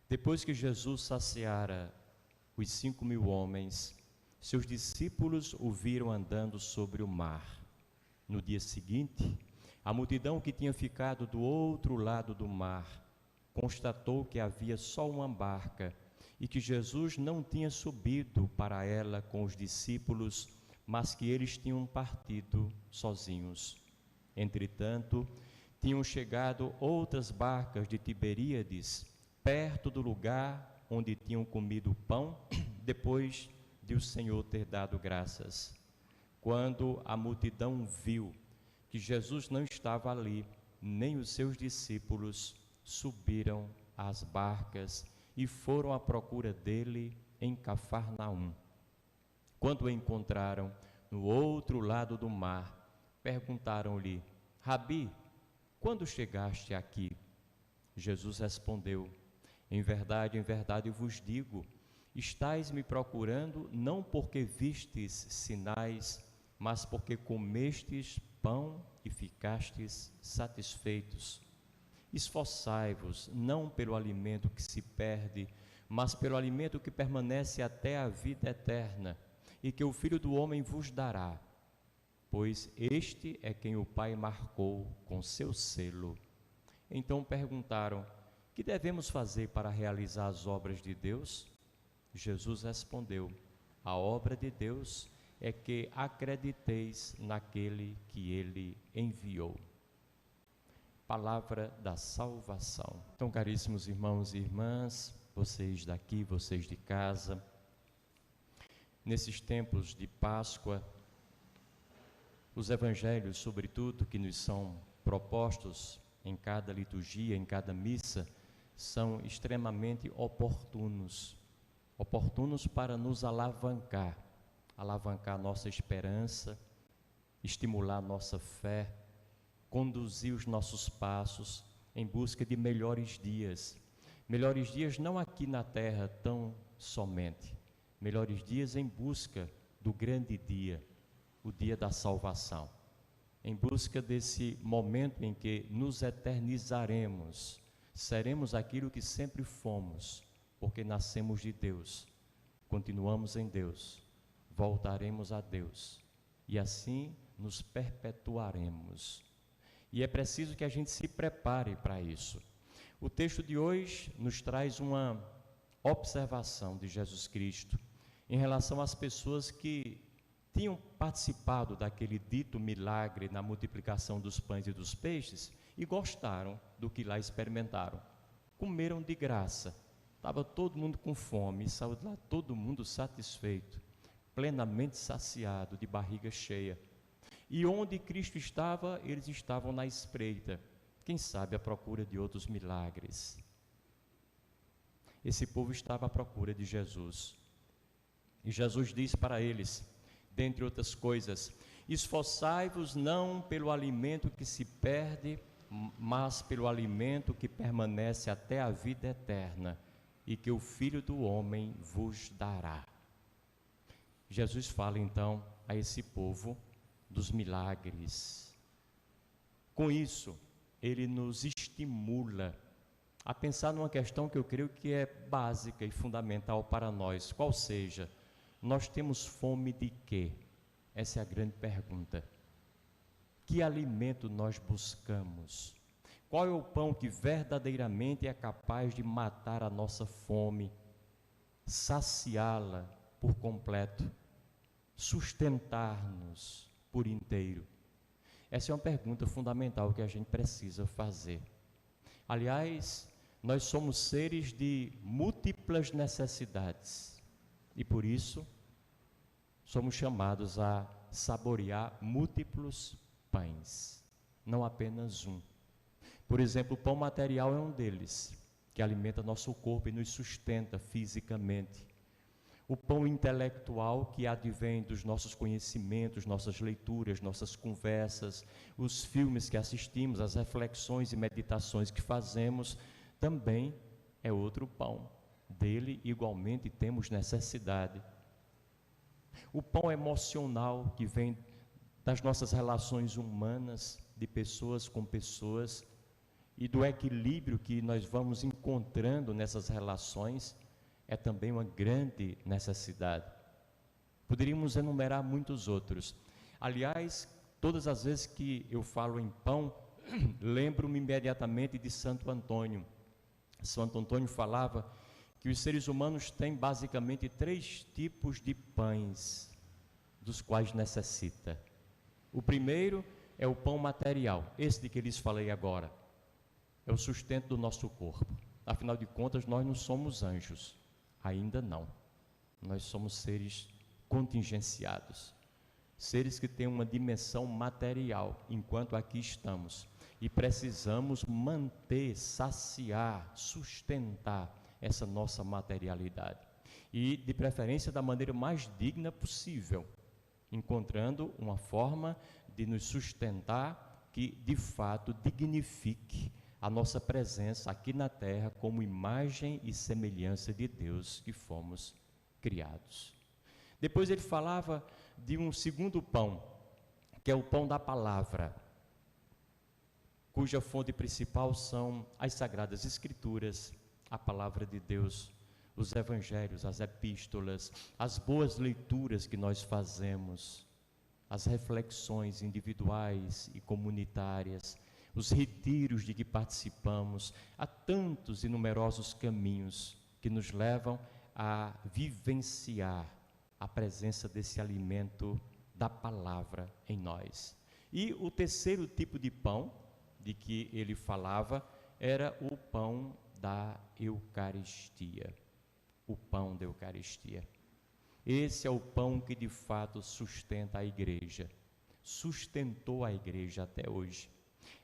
Depois que Jesus saciara os 5.000 homens, seus discípulos o viram andando sobre o mar. No dia seguinte, a multidão que tinha ficado do outro lado do mar constatou que havia só uma barca e que Jesus não tinha subido para ela com os discípulos, mas que eles tinham partido sozinhos. Entretanto, tinham chegado outras barcas de Tiberíades, perto do lugar onde tinham comido o pão, depois de o Senhor ter dado graças. Quando a multidão viu que Jesus não estava ali, nem os seus discípulos, subiram às barcas e foram à procura dele em Cafarnaum. Quando o encontraram no outro lado do mar, perguntaram-lhe: Rabi, quando chegaste aqui? Jesus respondeu: em verdade vos digo, estais me procurando não porque vistes sinais, mas porque comestes pão e ficastes satisfeitos. Esforçai-vos não pelo alimento que se perde, mas pelo alimento que permanece até a vida eterna, e que o Filho do Homem vos dará, pois este é quem o Pai marcou com seu selo. Então perguntaram: que devemos fazer para realizar as obras de Deus? Jesus respondeu: a obra de Deus é que acrediteis naquele que ele enviou. Palavra da salvação. Então, caríssimos irmãos e irmãs, vocês daqui, vocês de casa, nesses tempos de Páscoa, os evangelhos, sobretudo, que nos são propostos em cada liturgia, em cada missa, são extremamente oportunos para nos alavancar nossa esperança, estimular nossa fé, conduzir os nossos passos em busca de melhores dias não aqui na terra tão somente, melhores dias em busca do grande dia, o dia da salvação, em busca desse momento em que nos eternizaremos, seremos aquilo que sempre fomos, porque nascemos de Deus, continuamos em Deus, voltaremos a Deus e assim nos perpetuaremos. E é preciso que a gente se prepare para isso. O texto de hoje nos traz uma observação de Jesus Cristo em relação às pessoas que tinham participado daquele dito milagre na multiplicação dos pães e dos peixes e gostaram do que lá experimentaram. Comeram de graça, estava todo mundo com fome e saiu de lá todo mundo satisfeito, plenamente saciado, de barriga cheia. E onde Cristo estava, eles estavam na espreita, quem sabe à procura de outros milagres. Esse povo estava à procura de Jesus. E Jesus diz para eles, dentre outras coisas: esforçai-vos não pelo alimento que se perde, mas pelo alimento que permanece até a vida eterna, e que o Filho do Homem vos dará. Jesus fala então a esse povo dos milagres. Com isso, ele nos estimula a pensar numa questão que eu creio que é básica e fundamental para nós, qual seja: nós temos fome de quê? Essa é a grande pergunta. Que alimento nós buscamos? Qual é o pão que verdadeiramente é capaz de matar a nossa fome, saciá-la por completo, sustentar-nos por inteiro? Essa é uma pergunta fundamental que a gente precisa fazer. Aliás, nós somos seres de múltiplas necessidades e por isso somos chamados a saborear múltiplos pães, não apenas um. Por exemplo, o pão material é um deles, que alimenta nosso corpo e nos sustenta fisicamente. O pão intelectual, que advém dos nossos conhecimentos, nossas leituras, nossas conversas, os filmes que assistimos, as reflexões e meditações que fazemos, também é outro pão. Dele, igualmente, temos necessidade. O pão emocional, que vem das nossas relações humanas, de pessoas com pessoas, e do equilíbrio que nós vamos encontrando nessas relações é também uma grande necessidade. Poderíamos enumerar muitos outros. Aliás, todas as vezes que eu falo em pão, lembro-me imediatamente de Santo Antônio. Santo Antônio falava que os seres humanos têm basicamente 3 tipos de pães dos quais necessita. O primeiro é o pão material, esse de que lhes falei agora. É o sustento do nosso corpo. Afinal de contas, nós não somos anjos, ainda não. Nós somos seres contingenciados, seres que têm uma dimensão material, enquanto aqui estamos. E precisamos manter, saciar, sustentar essa nossa materialidade. E, de preferência, da maneira mais digna possível, encontrando uma forma de nos sustentar que, de fato, dignifique a nossa presença aqui na terra como imagem e semelhança de Deus que fomos criados. Depois ele falava de um segundo pão, que é o pão da palavra, cuja fonte principal são as Sagradas Escrituras, a palavra de Deus, os evangelhos, as epístolas, as boas leituras que nós fazemos, as reflexões individuais e comunitárias, os retiros de que participamos. Há tantos e numerosos caminhos que nos levam a vivenciar a presença desse alimento da palavra em nós. E o terceiro tipo de pão de que ele falava era o pão da Eucaristia. O pão da Eucaristia. Esse é o pão que de fato sustenta a igreja, sustentou a igreja até hoje.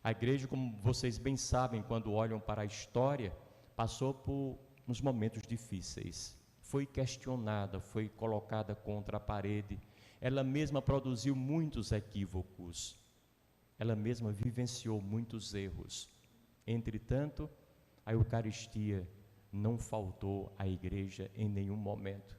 A igreja, como vocês bem sabem, quando olham para a história, passou por uns momentos difíceis. Foi questionada, foi colocada contra a parede. Ela mesma produziu muitos equívocos. Ela mesma vivenciou muitos erros. Entretanto, a Eucaristia não faltou à igreja em nenhum momento.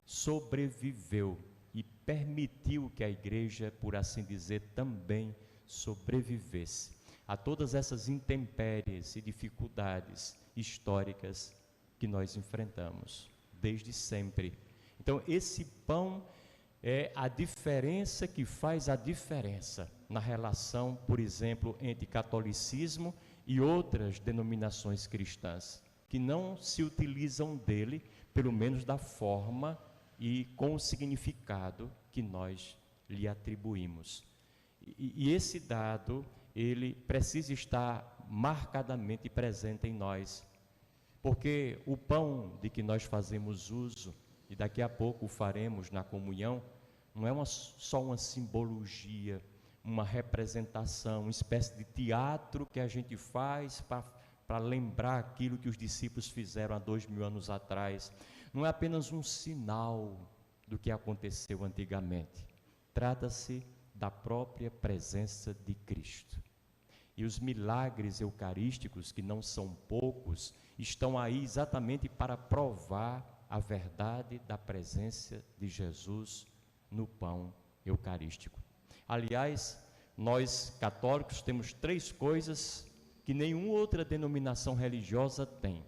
Sobreviveu e permitiu que a igreja, por assim dizer, também sobrevivesse a todas essas intempéries e dificuldades históricas que nós enfrentamos desde sempre. Então, esse pão é a diferença que faz a diferença na relação, por exemplo, entre catolicismo e outras denominações cristãs, que não se utilizam dele, pelo menos da forma e com o significado que nós lhe atribuímos. E esse dado, ele precisa estar marcadamente presente em nós, porque o pão de que nós fazemos uso, e daqui a pouco o faremos na comunhão, não é só uma simbologia, uma representação, uma espécie de teatro que a gente faz para lembrar aquilo que os discípulos fizeram há 2000 anos atrás. Não é apenas um sinal do que aconteceu antigamente. Trata-se da própria presença de Cristo. E os milagres eucarísticos, que não são poucos, estão aí exatamente para provar a verdade da presença de Jesus no pão eucarístico. Aliás, nós católicos temos 3 coisas que nenhuma outra denominação religiosa tem.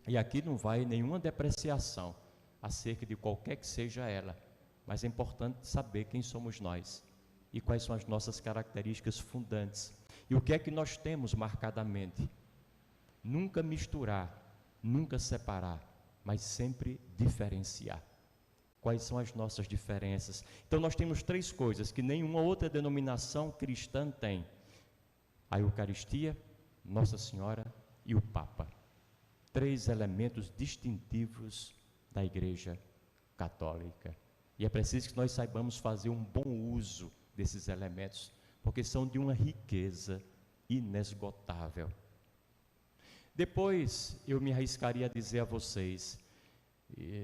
E aqui não vai nenhuma depreciação acerca de qualquer que seja ela, mas é importante saber quem somos nós e quais são as nossas características fundantes. E o que é que nós temos marcadamente? Nunca misturar, nunca separar, mas sempre diferenciar. Quais são as nossas diferenças? Então nós temos 3 coisas que nenhuma outra denominação cristã tem: a Eucaristia, Nossa Senhora e o Papa. 3 elementos distintivos da Igreja Católica. E é preciso que nós saibamos fazer um bom uso desses elementos, porque são de uma riqueza inesgotável. Depois eu me arriscaria a dizer a vocês,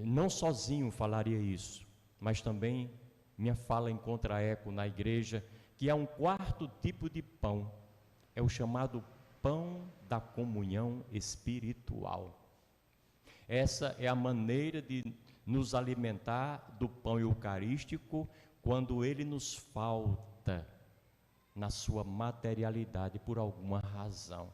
não sozinho falaria isso, mas também minha fala encontra eco na igreja, que há um 4º tipo de pão, é o chamado pão da comunhão espiritual. Essa é a maneira de nos alimentar do pão eucarístico quando ele nos falta na sua materialidade por alguma razão.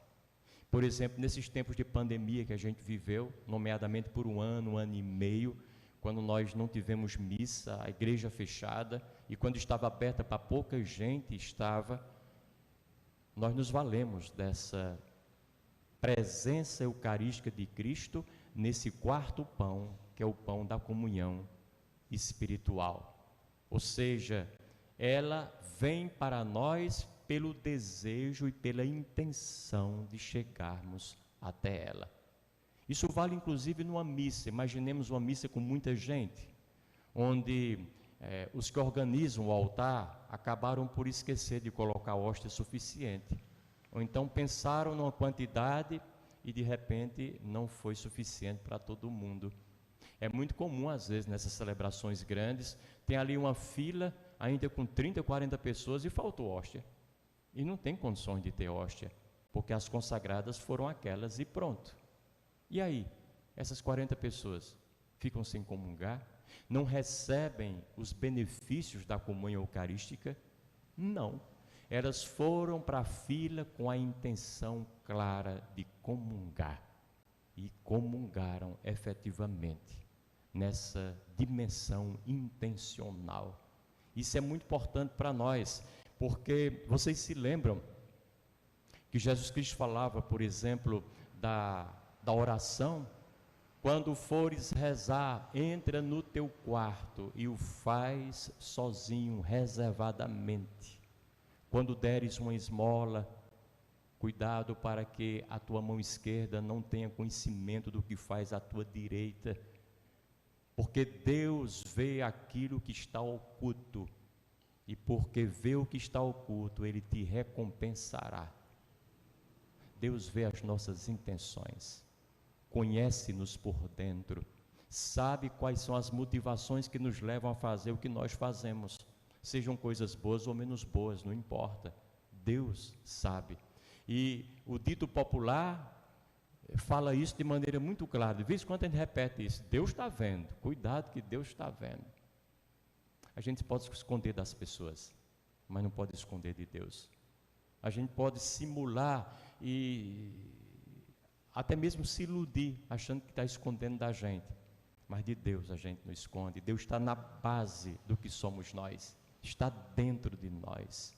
Por exemplo, nesses tempos de pandemia que a gente viveu, nomeadamente por um ano e meio, quando nós não tivemos missa, a igreja fechada, e quando estava aberta para pouca gente nós nos valemos dessa presença eucarística de Cristo nesse quarto pão, que é o pão da comunhão espiritual. Ou seja, ela vem para nós pelo desejo e pela intenção de chegarmos até ela. Isso vale inclusive numa missa. Imaginemos uma missa com muita gente, onde os que organizam o altar acabaram por esquecer de colocar hóstia suficiente, ou então pensaram numa quantidade e de repente não foi suficiente para todo mundo. É muito comum às vezes nessas celebrações grandes, tem ali uma fila ainda com 30, 40 pessoas e faltou hóstia. E não tem condições de ter hóstia, porque as consagradas foram aquelas e pronto. E aí, essas 40 pessoas ficam sem comungar? Não recebem os benefícios da comunhão eucarística? Não. Elas foram para a fila com a intenção clara de comungar. E comungaram efetivamente, nessa dimensão intencional. Isso é muito importante para nós, porque vocês se lembram que Jesus Cristo falava, por exemplo, da oração? Quando fores rezar, entra no teu quarto e o faz sozinho, reservadamente. Quando deres uma esmola, cuidado para que a tua mão esquerda não tenha conhecimento do que faz a tua direita, porque Deus vê aquilo que está oculto, e porque vê o que está oculto, Ele te recompensará. Deus vê as nossas intenções, conhece-nos por dentro, sabe quais são as motivações que nos levam a fazer o que nós fazemos, sejam coisas boas ou menos boas, não importa, Deus sabe. E o dito popular fala isso de maneira muito clara, de vez em quando a gente repete isso: Deus está vendo, cuidado que Deus está vendo. A gente pode se esconder das pessoas, mas não pode esconder de Deus. A gente pode simular e até mesmo se iludir, achando que está escondendo da gente, mas de Deus a gente não esconde. Deus está na base do que somos nós, está dentro de nós,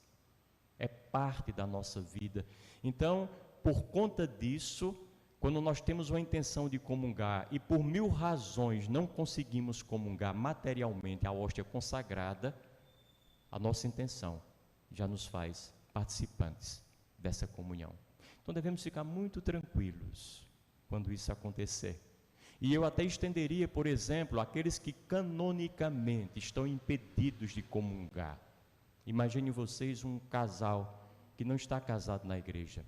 é parte da nossa vida. Então, por conta disso, quando nós temos uma intenção de comungar e por 1000 razões não conseguimos comungar materialmente a hóstia consagrada, a nossa intenção já nos faz participantes dessa comunhão. Então devemos ficar muito tranquilos quando isso acontecer. E eu até estenderia, por exemplo, aqueles que canonicamente estão impedidos de comungar. Imagine vocês um casal que não está casado na igreja.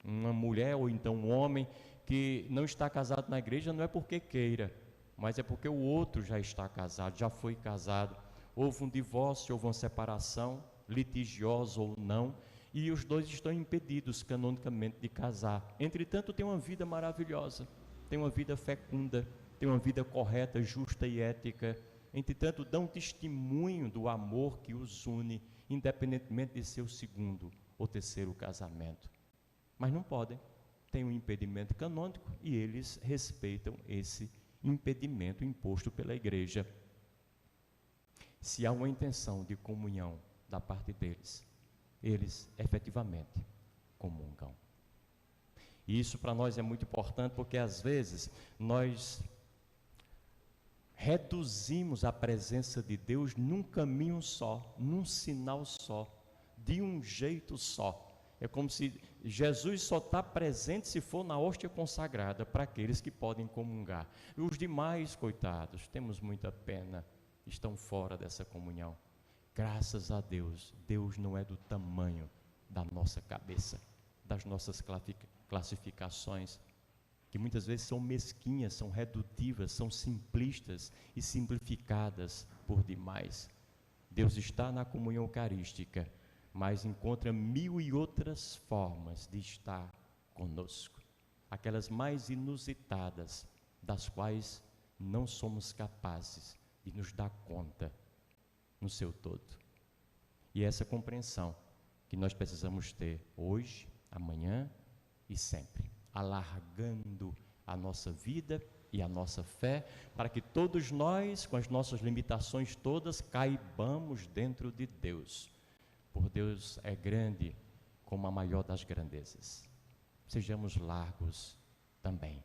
Uma mulher ou então um homem que não está casado na igreja, não é porque queira, mas é porque o outro já está casado, já foi casado. Houve um divórcio, houve uma separação, litigiosa ou não, e os dois estão impedidos canonicamente de casar. Entretanto, tem uma vida maravilhosa, tem uma vida fecunda, tem uma vida correta, justa e ética. Entretanto, dão testemunho do amor que os une, independentemente de seu segundo ou terceiro casamento. Mas não podem, tem um impedimento canônico e eles respeitam esse impedimento imposto pela igreja. Se há uma intenção de comunhão da parte deles, eles efetivamente comungam. E isso para nós é muito importante, porque às vezes nós reduzimos a presença de Deus num caminho só, num sinal só, de um jeito só. É como se Jesus só está presente se for na hóstia consagrada para aqueles que podem comungar. E os demais, coitados, temos muita pena, estão fora dessa comunhão. Graças a Deus, Deus não é do tamanho da nossa cabeça, das nossas classificações, que muitas vezes são mesquinhas, são redutivas, são simplistas e simplificadas por demais. Deus está na comunhão eucarística, mas encontra 1000 e outras formas de estar conosco, aquelas mais inusitadas, das quais não somos capazes de nos dar conta no seu todo. E essa compreensão que nós precisamos ter hoje, amanhã e sempre, alargando a nossa vida e a nossa fé, para que todos nós, com as nossas limitações todas, caibamos dentro de Deus. Por Deus é grande como a maior das grandezas. Sejamos largos também.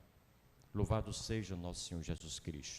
Louvado seja nosso Senhor Jesus Cristo.